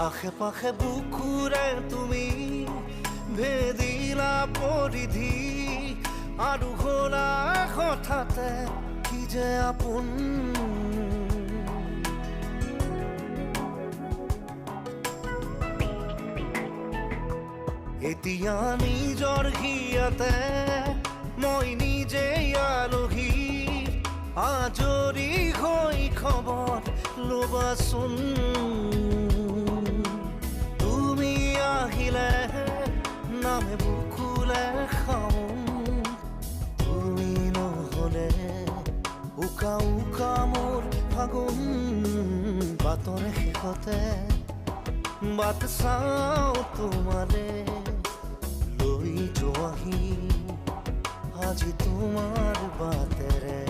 আশে পাশে বুকুৰে তুমি ভেদিলা পৰিধি আৰু হ'লা হঠাতে কি যে আপোন। এতিয়া নিজৰ হিয়াতে মই নিজে আলহী, আজৰি হৈ খবৰ ল'বাচোন। তুমি আহিলে নামে বুকুলে খাওঁ, তুমি নহ'লে উকা উকা মোৰ ফাগুন। বাটৰে শেষতে বাট চাওঁ তোমালে লৈ যোৱাহি আজি তোমাৰ বাটেৰে।